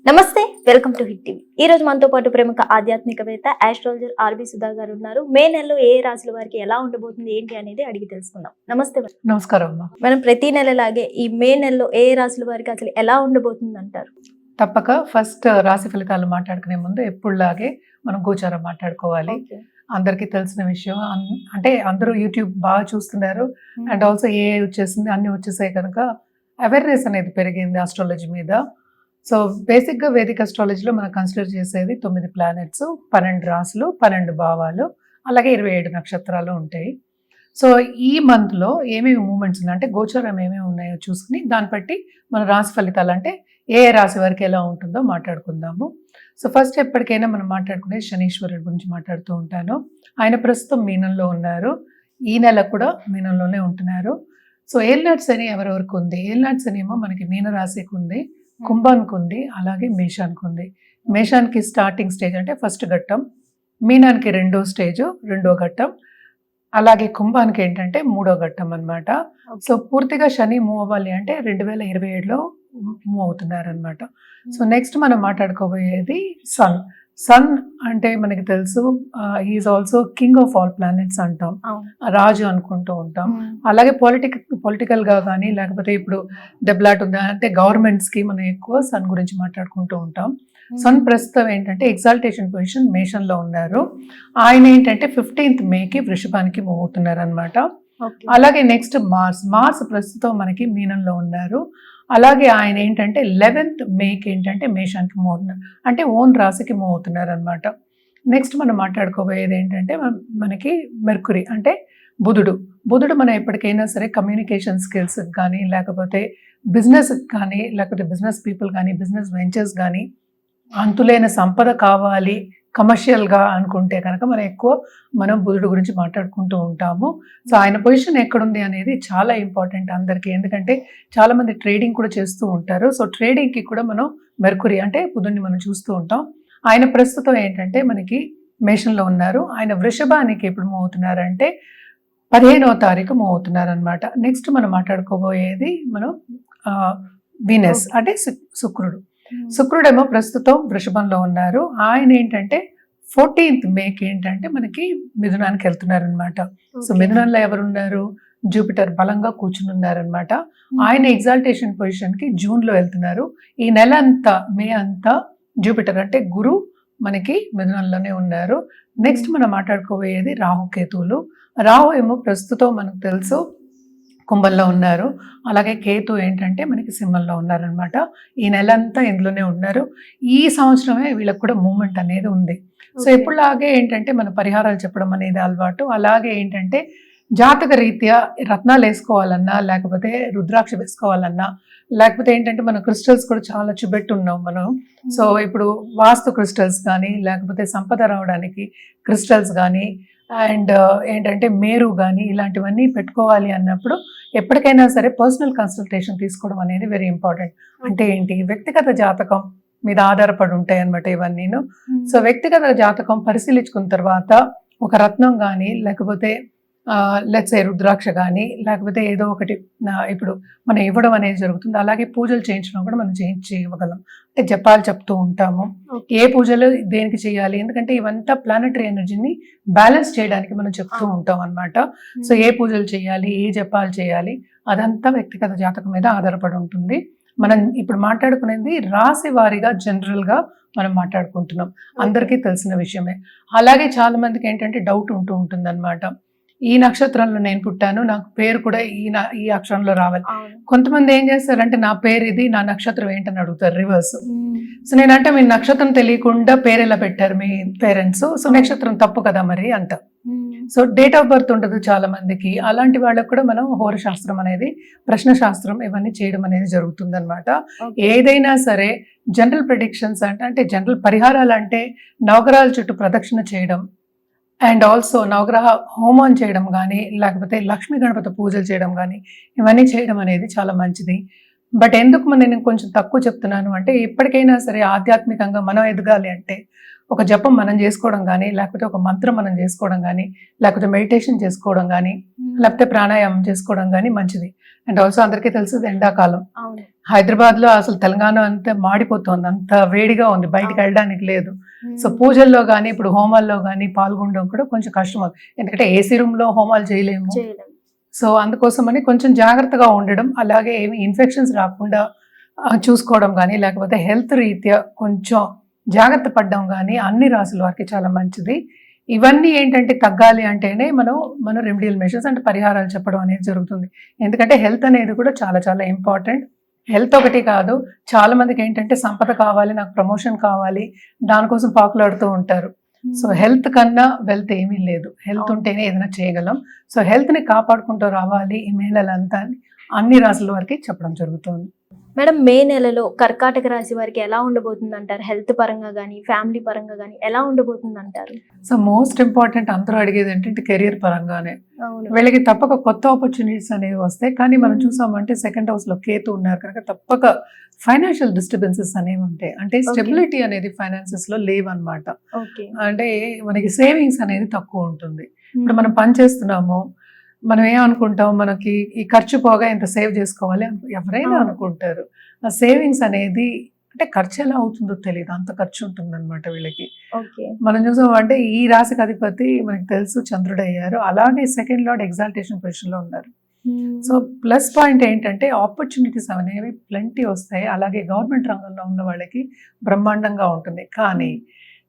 నమస్తే, welcome to hit TV. ఈ రోజు మనతో పాటు ప్రముఖ ఆధ్యాత్మికవేత్త ఆస్ట్రాలజర్ ఆర్బి సుధా గారు ఉన్నారు. మే నెలలో ఏ రాశుల వారికి ఎలా ఉండబోతుంది ఏంటి అనేది అడిగి తెలుసుకుందాం. నమస్తే మేడం. నమస్కారం అమ్మా. మనం ప్రతి నెలలాగే ఈ మే నెలలో ఏ రాశుల వారికి అసలు ఎలా ఉండబోతుంది అంటారు? తప్పక ఫస్ట్ రాశి ఫలితాలు మాట్లాడుకునే ముందు ఎప్పుడులాగే మనం గోచారం మాట్లాడుకోవాలి. అందరికీ తెలిసిన విషయం అంటే అందరూ యూట్యూబ్ బాగా చూస్తున్నారు అండ్ ఆల్సో ఏ వచ్చేసింది అన్ని వచ్చేసాయి కనుక అవేర్నెస్ అనేది పెరిగింది ఆస్ట్రాలజీ మీద. సో బేసిక్గా వేదిక్ అస్ట్రాలజీలో మనం కన్సిడర్ చేసేది 9 ప్లానెట్స్, 12 రాశులు, 12 భావాలు, అలాగే 27 నక్షత్రాలు ఉంటాయి. సో ఈ మంత్లో ఏమేమి మూమెంట్స్ ఉన్నాయి అంటే గోచారం ఏమేమి ఉన్నాయో చూసుకుని దాన్ని బట్టి మన రాశి ఫలితాలు అంటే ఏ రాశి వరకు ఎలా ఉంటుందో మాట్లాడుకుందాము. సో ఫస్ట్ ఎప్పటికైనా మనం మాట్లాడుకునే శనీశ్వరుడి గురించి మాట్లాడుతూ ఉంటాను. ఆయన ప్రస్తుతం మీనంలో ఉన్నారు. ఈ నెల కూడా మీనంలోనే ఉంటున్నారు. సో ఏలినాటి శని ఎవరెవరికి ఉంది? ఏలినాటి శని ఏమో మనకి మీనరాశికి ఉంది, కుంభానికి ఉంది, అలాగే మేషానికి ఉంది. మేషానికి స్టార్టింగ్ స్టేజ్ అంటే ఫస్ట్ ఘట్టం, మీనానికి రెండో స్టేజ్ రెండో ఘట్టం, అలాగే కుంభానికి ఏంటంటే మూడో ఘట్టం అనమాట. సో పూర్తిగా శని మూవ్ అవ్వాలి అంటే 2027లో మూవ్ అవుతున్నారు అనమాట. సో నెక్స్ట్ మనం మాట్లాడుకోబోయేది సన్. సన్ అంటే మనకి తెలుసు is also king of all planets అంటాం, రాజు అనుకుంటూ ఉంటాం. అలాగే పొలిటికల్ గా కానీ లేకపోతే ఇప్పుడు దెబ్బలాట ఉందా అంటే గవర్నమెంట్స్ కి మనం ఎక్కువ సన్ గురించి మాట్లాడుకుంటూ ఉంటాం. సన్ ప్రస్తుతం ఏంటంటే ఎగ్జాల్టేషన్ పొజిషన్ మేషంలో ఉన్నారు. ఆయన ఏంటంటే 15th మేకి వృషభానికి మూవ్ అవుతున్నారు అనమాట. అలాగే నెక్స్ట్ మార్స్ ప్రస్తుతం మనకి మీనంలో ఉన్నారు. అలాగే ఆయన ఏంటంటే 11th మేకి ఏంటంటే మేషానికి మూవ్ అవుతున్నారు, అంటే ఓన్ రాశికి మూవ్ అవుతున్నారు అనమాట. నెక్స్ట్ మనం మాట్లాడుకోబోయేది ఏంటంటే మనకి మెర్కురీ అంటే బుధుడు మనం ఎప్పటికైనా సరే కమ్యూనికేషన్ స్కిల్స్ కానీ లేకపోతే బిజినెస్ కానీ లేకపోతే బిజినెస్ పీపుల్ కానీ బిజినెస్ వెంచర్స్ కానీ అంతులేని సంపద కావాలి కమర్షియల్గా అనుకుంటే కనుక మనం బుధుడు గురించి మాట్లాడుకుంటూ ఉంటాము. సో ఆయన పొజిషన్ ఎక్కడుంది అనేది చాలా ఇంపార్టెంట్ అందరికీ, ఎందుకంటే చాలామంది ట్రేడింగ్ కూడా చేస్తూ ఉంటారు. సో ట్రేడింగ్కి కూడా మనం మెర్కురీ అంటే బుధుడిని మనం చూస్తూ ఉంటాం. ఆయన ప్రస్తుతం ఏంటంటే మనకి మేషంలో ఉన్నారు. ఆయన వృషభానికి ఎప్పుడు మూవ్ అవుతున్నారంటే 15వ తారీఖు మూవ్ అవుతున్నారు అనమాట. నెక్స్ట్ మనం మాట్లాడుకోబోయేది వీనస్ అంటే శుక్రుడేమో ప్రస్తుతం వృషభంలో ఉన్నారు. ఆయన ఏంటంటే 14th మేకి ఏంటంటే మనకి మిథునానికి వెళ్తున్నారు అనమాట. సో మిథునంలో ఎవరున్నారు? జూపిటర్ బలంగా కూర్చుని ఉన్నారనమాట. ఆయన ఎగ్జాల్టేషన్ పొజిషన్ కి జూన్లో వెళ్తున్నారు. ఈ నెల అంతా మే అంతా జూపిటర్ అంటే గురు మనకి మిథునంలోనే ఉన్నారు. నెక్స్ట్ మనం మాట్లాడుకోబోయేది రాహుకేతువులు. రాహు ఏమో ప్రస్తుతం మనకు తెలుసు కుంభంలో ఉన్నారు. అలాగే కేతు ఏంటంటే మనకి సింహంలో ఉన్నారనమాట. ఈ నెల అంతా ఇందులోనే ఉన్నారు. ఈ సంవత్సరమే వీళ్ళకి కూడా మూమెంట్ అనేది ఉంది. సో ఎప్పుడులాగే ఏంటంటే మన పరిహారాలు చెప్పడం అనేది అలవాటు. అలాగే ఏంటంటే జాతక రీత్యా రత్నాలు వేసుకోవాలన్నా లేకపోతే రుద్రాక్ష వేసుకోవాలన్నా లేకపోతే ఏంటంటే మన క్రిస్టల్స్ కూడా చాలా చూపెట్టున్నాం మనం. సో ఇప్పుడు వాస్తు క్రిస్టల్స్ కానీ లేకపోతే సంపద రావడానికి క్రిస్టల్స్ కానీ అండ్ ఏంటంటే మేరు కానీ ఇలాంటివన్నీ పెట్టుకోవాలి అన్నప్పుడు ఎప్పటికైనా సరే పర్సనల్ కన్సల్టేషన్ తీసుకోవడం అనేది వెరీ ఇంపార్టెంట్. అంటే ఏంటి, వ్యక్తిగత జాతకం మీద ఆధారపడి ఉంటాయి అన్నమాట ఇవన్నీను. సో వ్యక్తిగత జాతకం పరిశీలించుకున్న తర్వాత ఒక రత్నం కానీ లేకపోతే లెట్స్ ఏ రుద్రాక్ష కానీ లేకపోతే ఏదో ఒకటి ఇప్పుడు మనం ఇవ్వడం అనేది జరుగుతుంది. అలాగే పూజలు చేయించడం కూడా మనం చేయించి ఇవ్వగలం. అంటే జపాలు చెప్తూ ఉంటాము, ఏ పూజలు దేనికి చేయాలి, ఎందుకంటే ఇవంతా ప్లానటరీ ఎనర్జీని బ్యాలెన్స్ చేయడానికి మనం చెప్తూ ఉంటాం అనమాట. సో ఏ పూజలు చేయాలి, ఏ జపాలు చేయాలి, అదంతా వ్యక్తిగత జాతకం మీద ఆధారపడి ఉంటుంది. మనం ఇప్పుడు మాట్లాడుకునేది రాశి వారీగా జనరల్గా మనం మాట్లాడుకుంటున్నాం, అందరికీ తెలిసిన విషయమే. అలాగే చాలా మందికి ఏంటంటే డౌట్ ఉంటూ ఉంటుంది అనమాట, ఈ నక్షత్రంలో నేను పుట్టాను, నాకు పేరు కూడా ఈ అక్షరంలో రావాలి. కొంతమంది ఏం చేస్తారంటే నా పేరు ఇది, నా నక్షత్రం ఏంటని అడుగుతారు రివర్స్. సో నేనంటే మీ నక్షత్రం తెలియకుండా పేరు ఎలా పెట్టారు మీ పేరెంట్స్, సో నక్షత్రం తప్పు కదా మరి అంట. సో డేట్ ఆఫ్ బర్త్ ఉండదు చాలా మందికి. అలాంటి వాళ్ళకు కూడా మనం హోర శాస్త్రం అనేది, ప్రశ్న శాస్త్రం ఇవన్నీ చేయడం అనేది జరుగుతుంది అనమాట. ఏదైనా సరే జనరల్ ప్రెడిక్షన్స్ అంటే జనరల్ పరిహారాలు అంటే నవగ్రహాల చుట్టూ ప్రదక్షిణ చేయడం అండ్ ఆల్సో నవగ్రహ హోమం చేయడం కానీ లేకపోతే లక్ష్మీ గణపతి పూజలు చేయడం కానీ ఇవన్నీ చేయడం అనేది చాలా మంచిది. బట్ ఎందుకు నేను కొంచెం తక్కువ చెప్తున్నాను అంటే ఇప్పటికైనా సరే ఆధ్యాత్మికంగా మనం ఎదగాలి అంటే ఒక జపం మనం చేసుకోవడం కానీ, లేకపోతే ఒక మంత్రం మనం చేసుకోవడం కానీ, లేకపోతే మెడిటేషన్ చేసుకోవడం కానీ, లేకపోతే ప్రాణాయామం చేసుకోవడం కానీ మంచిది. అండ్ ఆల్సో అందరికీ తెలుసు ఇది ఎండాకాలం. అవును. హైదరాబాద్ లో అసలు తెలంగాణ అంతా మాడిపోతుంది, అంత వేడిగా ఉంది, బయటికి అవును. వెళ్ళడానికి లేదు. సో పూజల్లో కానీ ఇప్పుడు హోమాల్లో కానీ పాల్గొనడం కూడా కొంచెం కష్టం అవుతుంది, ఎందుకంటే ఏసీ రూమ్ లో హోమాలు చేయలేము. చేయలేం. సో అందుకోసమని కొంచెం జాగ్రత్తగా ఉండడం, అలాగే ఏమి ఇన్ఫెక్షన్స్ రాకుండా చూసుకోవడం కానీ, లేకపోతే హెల్త్ రీత్యా కొంచెం జాగ్రత్త పడడం కానీ అన్ని రాసుల వారికి చాలా మంచిది. ఇవన్నీ ఏంటంటే తగ్గాలి అంటేనే మనం రెమెడియల్ మెషర్స్ అంటే పరిహారాలు చెప్పడం అనేది జరుగుతుంది. ఎందుకంటే హెల్త్ అనేది కూడా చాలా చాలా ఇంపార్టెంట్. హెల్త్ ఒకటి కాదు, చాలా మందికి ఏంటంటే సంపద కావాలి, నాకు ప్రమోషన్ కావాలి, దానికోసం పాకులాడుతూ ఉంటారు. సో హెల్త్ కన్నా వెల్త్ ఏమీ లేదు, హెల్త్ ఉంటేనే ఏదైనా చేయగలం. సో హెల్త్ ని కాపాడుకుంటూ రావాలి ఈ మహిళలంతా అని అన్ని రాసుల వారికి చెప్పడం జరుగుతుంది. మేడం, మే నెలలో కర్కాటక రాశి వారికి ఎలా ఉండబోతుంది అంటారు? హెల్త్ పరంగా కానీ, ఫ్యామిలీ పరంగా కానీ ఎలా ఉండబోతుంది అంటారు? సో మోస్ట్ ఇంపార్టెంట్ అందరూ అడిగేది ఏంటంటే కెరియర్ పరంగానే. అవును. వీళ్ళకి తప్పక కొత్త ఆపర్చునిటీస్ అనేవి వస్తాయి, కానీ మనం చూసామంటే సెకండ్ హౌస్ లో కేతు ఉన్నారు కనుక తప్పక ఫైనాన్షియల్ డిస్టర్బెన్సెస్ అనేవి ఉంటాయి. అంటే స్టెబిలిటీ అనేది ఫైనాన్సెస్ లో లేవన్నమాట. ఓకే. అంటే మనకి సేవింగ్స్ అనేది తక్కువ ఉంటుంది. ఇప్పుడు మనం పని చేస్తున్నాము, మనం ఏమనుకుంటాం, మనకి ఈ ఖర్చు పోగా ఇంత సేవ్ చేసుకోవాలి ఎవరైనా అవును. అనుకుంటారు. ఆ సేవింగ్స్ అనేది అంటే ఖర్చు ఎలా అవుతుందో తెలియదు, అంత ఖర్చు ఉంటుంది అనమాట వీళ్ళకి. ఓకే. మనం చూసామంటే ఈ రాశికి అధిపతి మనకి తెలుసు చంద్రుడు అయ్యారు, అలాగే సెకండ్ లార్డ్ ఎగ్జాల్టేషన్ పొజిషన్ లో ఉన్నారు. సో ప్లస్ పాయింట్ ఏంటంటే ఆపర్చునిటీస్ అనేవి ప్lenty వస్తాయి, అలాగే గవర్నమెంట్ రంగంలో ఉన్న వాళ్ళకి బ్రహ్మాండంగా ఉంటుంది. కానీ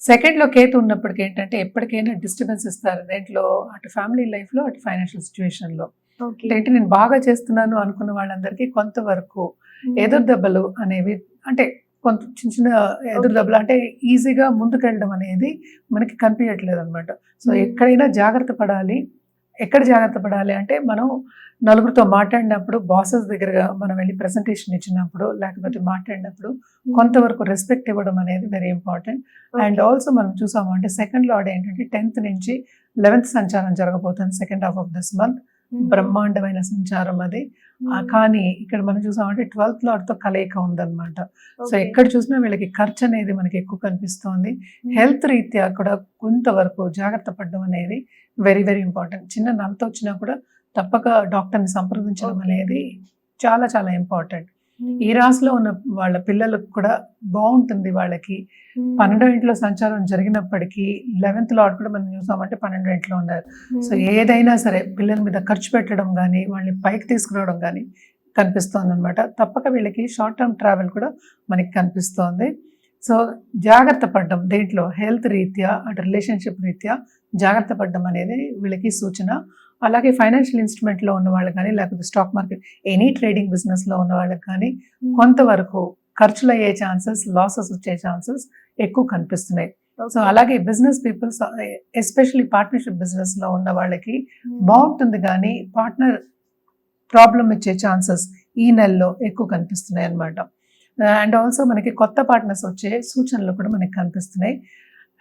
సెకండ్ లో కేతు ఉన్నప్పటికీ ఏంటంటే ఎప్పటికైనా డిస్టర్బెన్స్ ఇస్తారు దేంట్లో, అటు ఫ్యామిలీ లైఫ్ లో అటు ఫైనాన్షియల్ సిచ్యువేషన్ లో. ఓకే. అంటే నేను బాగా చేస్తున్నాను అనుకున్న వాళ్ళందరికీ కొంతవరకు ఎదురు దెబ్బలు అనేవి, అంటే కొంత చిన్న చిన్న ఎదురు దెబ్బలు, అంటే ఈజీగా ముందుకెళ్ళడం అనేది మనకి కనిపించట్లేదు అనమాట. సో ఎక్కడైనా జాగ్రత్త పడాలి. ఎక్కడ జాగ్రత్త పడాలి అంటే మనం నలుగురితో మాట్లాడినప్పుడు, బాసెస్ దగ్గరగా మనం వెళ్ళి ప్రెజెంటేషన్ ఇచ్చినప్పుడు, లేకపోతే మాట్లాడినప్పుడు కొంతవరకు రెస్పెక్ట్ ఇవ్వడం అనేది వెరీ ఇంపార్టెంట్. అండ్ ఆల్సో మనం చూసాము అంటే సెకండ్ లార్డ్ ఏంటంటే 10th నుంచి 11th సంచారం జరగబోతుంది second half of this month. బ్రహ్మాండమైన సంచారం అది. కానీ ఇక్కడ మనం చూసామంటే 12th లార్డ్ తో కలయిక ఉందన్నమాట. సో ఎక్కడ చూసినా వీళ్ళకి ఖర్చు అనేది మనకి ఎక్కువ కనిపిస్తోంది. హెల్త్ రీత్యా కూడా కొంతవరకు జాగ్రత్త పడడం అనేది వెరీ వెరీ ఇంపార్టెంట్. చిన్న నలత వచ్చినా కూడా తప్పక డాక్టర్ని సంప్రదించడం అనేది చాలా చాలా ఇంపార్టెంట్. ఈ రాశిలో ఉన్న వాళ్ళ పిల్లలకు కూడా బాగుంటుంది. వాళ్ళకి 12వ ఇంట్లో సంచారం జరిగినప్పటికీ 11th లార్డ్ కూడా మనం చూసామంటే 12వ ఇంట్లో ఉన్నారు. సో ఏదైనా సరే పిల్లల మీద ఖర్చు పెట్టడం కానీ, వాళ్ళని పైకి తీసుకురావడం కానీ కనిపిస్తోంది అనమాట. తప్పక వీళ్ళకి షార్ట్ టర్మ్ ట్రావెల్ కూడా మనకి కనిపిస్తోంది. సో జాగ్రత్త పడడం దేంట్లో, హెల్త్ రీత్యా అటు రిలేషన్షిప్ రీత్యా జాగ్రత్త పడడం అనేది వీళ్ళకి సూచన. అలాగే ఫైనాన్షియల్ ఇన్స్ట్రుమెంట్లో ఉన్న వాళ్ళకి కానీ, లేకపోతే స్టాక్ మార్కెట్ ఎనీ ట్రేడింగ్ బిజినెస్లో ఉన్న వాళ్ళకి కానీ కొంతవరకు ఖర్చులు అయ్యే ఛాన్సెస్, లాసెస్ వచ్చే ఛాన్సెస్ ఎక్కువ కనిపిస్తున్నాయి. సో అలాగే బిజినెస్ పీపుల్స్ ఎస్పెషల్లీ పార్ట్నర్షిప్ బిజినెస్లో ఉన్న వాళ్ళకి బాగుంటుంది, కానీ పార్ట్నర్ ప్రాబ్లం ఇచ్చే ఛాన్సెస్ ఈ నెలలో ఎక్కువ కనిపిస్తున్నాయి అన్నమాట. అండ్ ఆల్సో మనకి కొత్త పార్ట్నర్స్ వచ్చే సూచనలు కూడా మనకి కనిపిస్తున్నాయి.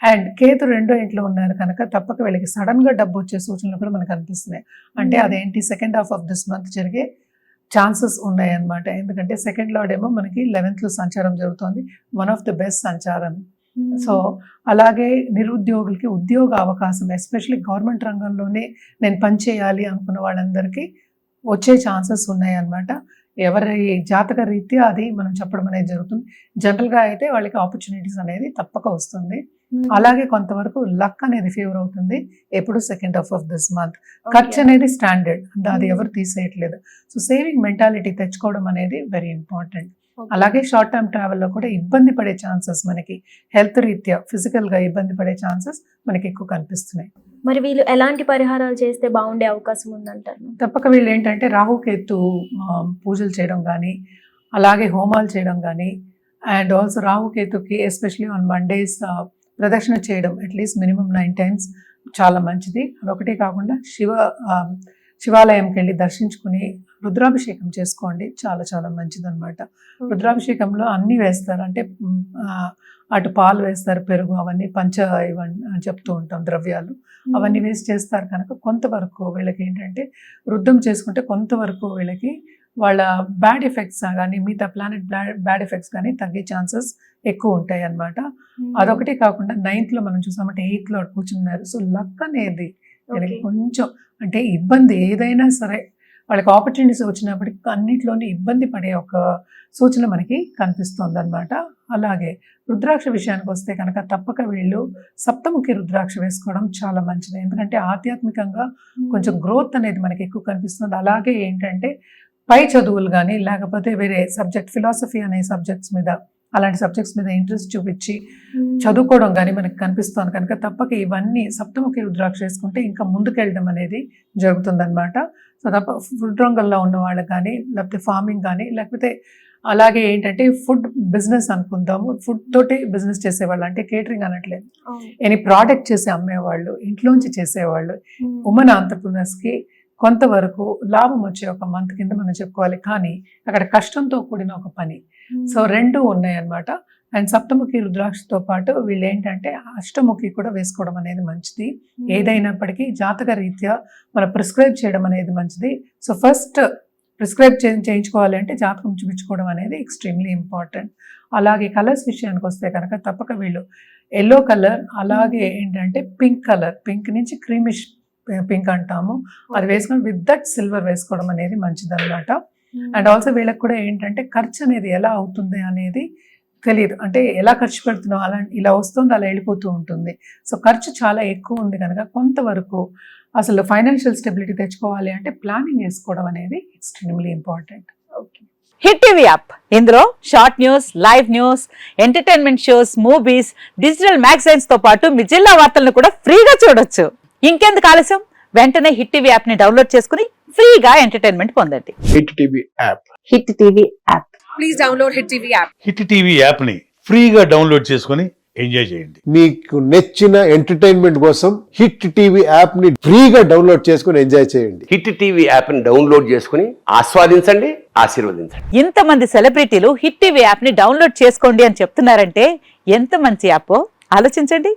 అండ్ కేతు 2వ ఇంట్లో ఉన్నారు కనుక తప్పక వీళ్ళకి సడన్ గా డబ్బు వచ్చే సూచనలు కూడా మనకు కనిపిస్తున్నాయి. అంటే అదేంటి second half of this month జరిగే ఛాన్సెస్ ఉన్నాయి అన్నమాట. ఎందుకంటే సెకండ్ లార్డ్ ఏమో మనకి 11th లో సంచారం జరుగుతుంది, వన్ ఆఫ్ ది బెస్ట్ సంచారం. సో అలాగే నిరుద్యోగులకి ఉద్యోగ అవకాశం, ఎస్పెషల్లీ గవర్నమెంట్ రంగంలోనే నేను పనిచేయాలి అనుకున్న వాళ్ళందరికీ వచ్చే ఛాన్సెస్ ఉన్నాయి అన్నమాట. ఎవరి జాతక రీత్యా అది మనం చెప్పడం అనేది జరుగుతుంది. జనరల్గా అయితే వాళ్ళకి ఆపర్చునిటీస్ అనేది తప్పక వస్తుంది. అలాగే కొంతవరకు లక్ అనేది ఫేవర్ అవుతుంది ఎప్పుడు second half of this month. ఖర్చు అనేది స్టాండర్డ్, అది ఎవరు తీసేయట్లేదు. సో సేవింగ్ మెంటాలిటీ తెచ్చుకోవడం అనేది వెరీ ఇంపార్టెంట్. అలాగే షార్ట్ టర్మ్ ట్రావెల్లో కూడా ఇబ్బంది పడే ఛాన్సెస్, మనకి హెల్త్ రీత్యా ఫిజికల్గా ఇబ్బంది పడే ఛాన్సెస్ మనకి ఎక్కువ కనిపిస్తున్నాయి. మరి వీళ్ళు ఎలాంటి పరిహారాలు చేస్తే బాగుండే అవకాశం ఉందంటారు? తప్పక వీళ్ళు ఏంటంటే రాహుకేతు పూజలు చేయడం కానీ, అలాగే హోమాలు చేయడం కానీ, అండ్ ఆల్సో రాహుకేతుకి ఎస్పెషలీ ఆన్ మండేస్ ప్రదక్షిణ చేయడం అట్లీస్ట్ మినిమం 9 times చాలా మంచిది. అదొకటే కాకుండా శివాలయంకి వెళ్ళి దర్శించుకుని రుద్రాభిషేకం చేసుకోండి, చాలా చాలా మంచిది అనమాట. రుద్రాభిషేకంలో అన్నీ వేస్తారు, అంటే అటు పాలు వేస్తారు, పెరుగు, అవన్నీ ఇవన్నీ చెప్తూ ఉంటాం ద్రవ్యాలు, అవన్నీ వేసి చేస్తారు కనుక కొంతవరకు వీళ్ళకి ఏంటంటే రుద్రం చేసుకుంటే కొంతవరకు వీళ్ళకి వాళ్ళ బ్యాడ్ ఎఫెక్ట్స్ కానీ మిగతా ప్లానెట్ బ్యాడ్ ఎఫెక్ట్స్ కానీ తగ్గే ఛాన్సెస్ ఎక్కువ ఉంటాయి అన్నమాట. అదొకటి కాకుండా 9th లో మనం చూసామంటే 8th లో కూర్చున్నారు. సో లక్ అనేది వీళ్ళకి కొంచెం అంటే ఇబ్బంది ఏదైనా సరే వాళ్ళకి ఆపర్చునిటీస్ వచ్చినప్పటికీ అన్నిట్లోనే ఇబ్బంది పడే ఒక సూచన మనకి కనిపిస్తుంది అనమాట. అలాగే రుద్రాక్ష విషయానికి వస్తే కనుక తప్పక వీళ్ళు సప్తముఖి రుద్రాక్ష వేసుకోవడం చాలా మంచిది. ఎందుకంటే ఆధ్యాత్మికంగా కొంచెం గ్రోత్ అనేది మనకి ఎక్కువ కనిపిస్తుంది. అలాగే ఏంటంటే పై చదువులు కానీ లేకపోతే వేరే సబ్జెక్ట్ ఫిలాసఫీ అనే సబ్జెక్ట్స్ మీద అలాంటి సబ్జెక్ట్స్ మీద ఇంట్రెస్ట్ చూపించి చదువుకోవడం కానీ మనకి కనిపిస్తుంది కనుక తప్పక ఇవన్నీ సప్తముఖి రుద్రాక్ష వేసుకుంటే ఇంకా ముందుకెళ్ళడం అనేది జరుగుతుందన్నమాట. సో తప్ప ఫుడ్ రంగంలో ఉన్న వాళ్ళకి కానీ లేకపోతే ఫార్మింగ్ కానీ లేకపోతే అలాగే ఏంటంటే ఫుడ్ బిజినెస్ అనుకుందాము, ఫుడ్ తోటి బిజినెస్ చేసేవాళ్ళు అంటే కేటరింగ్ అనట్లేదు, ఎనీ ప్రోడక్ట్ చేసి అమ్మేవాళ్ళు, ఇంట్లోంచి చేసేవాళ్ళు, ఉమెన్ ఆంటర్ప్రినర్స్కి కొంతవరకు లాభం వచ్చే ఒక మంత్ కింద మనం చెప్పుకోవాలి. కానీ అక్కడ కష్టంతో కూడిన ఒక పని. సో రెండు ఉన్నాయన్నమాట. అండ్ సప్తముఖి రుద్రాక్షతో పాటు వీళ్ళు ఏంటంటే అష్టముఖి కూడా వేసుకోవడం అనేది మంచిది. ఏదైనప్పటికీ జాతక రీత్యా మనం ప్రిస్క్రైబ్ చేయడం అనేది మంచిది. సో ఫస్ట్ ప్రిస్క్రైబ్ చేయించుకోవాలి అంటే జాతకం చూపించుకోవడం అనేది ఎక్స్ట్రీమ్లీ ఇంపార్టెంట్. అలాగే కలర్స్ విషయానికి వస్తే కనుక తప్పక వీళ్ళు ఎల్లో కలర్ అలాగే ఏంటంటే పింక్ కలర్, పింక్ నుంచి క్రీమిష్ పింక్ అంటాము, అది వేసుకొని విత్ దట్ సిల్వర్ వేసుకోవడం అనేది మంచిది అనమాట. అండ్ ఆల్సో వీళ్ళకి కూడా ఏంటంటే ఖర్చు అనేది ఎలా అవుతుంది అనేది తెలియదు, అంటే ఎలా ఖర్చు పెడుతున్నాం అలా ఇలా వస్తుంది అలా వెళ్ళిపోతూ ఉంటుంది. సో ఖర్చు చాలా ఎక్కువ ఉంది కనుక కొంతవరకు అసలు ఫైనాన్షియల్ స్టెబిలిటీ తెచ్చుకోవాలి అంటే ప్లానింగ్ వేసుకోవడం అనేది extremely important. Hit TV app, ఇందులో short news, live news, entertainment shows, movies, digital magazines తో పాటు మీ జిల్లా వార్తలను కూడా ఫ్రీగా చూడొచ్చు. ఇంకెందుకు ఆలస్యం, వెంటనే హిట్ టీవీ యాప్ ని డౌన్లోడ్ చేసుకుని ఫ్రీగా ఎంటర్టైన్మెంట్ పొందండి. Hit TV app. Hit TV app. Please download hit TV app. Hit TV app ని ఫ్రీగా డౌన్లోడ్ చేసుకుని ఎంజాయ్ చేయండి. మీకు నచ్చిన ఎంటర్టైన్మెంట్ కోసం హిట్ టీవీ యాప్ ని ఫ్రీగా డౌన్లోడ్ చేసుకుని ఎంజాయ్ చేయండి. హిట్ టీవీ యాప్ ని డౌన్లోడ్ చేసుకుని ఆస్వాదించండి, ఆశీర్వదించండి. ఇంతమంది సెలబ్రిటీలు హిట్ టీవీ యాప్ ని డౌన్లోడ్ చేసుకోండి అని చెప్తున్నారంటే ఎంత మంచి యాప్ ఆలోచించండి.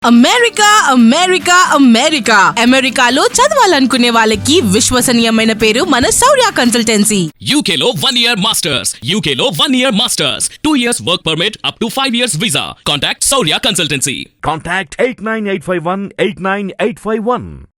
అమెరికా అమెరికా అమెరికా అమెరికాలో చదవాలనుకునే వాళ్ళకి విశ్వసనీయమైన పేరు మన శౌర్య కన్సల్టెన్సీ. UK లో 1 year masters. UK లో 1 year masters. 2 years work permit up to 5 years visa. Contact Saurya Consultancy. Contact 89851 89851.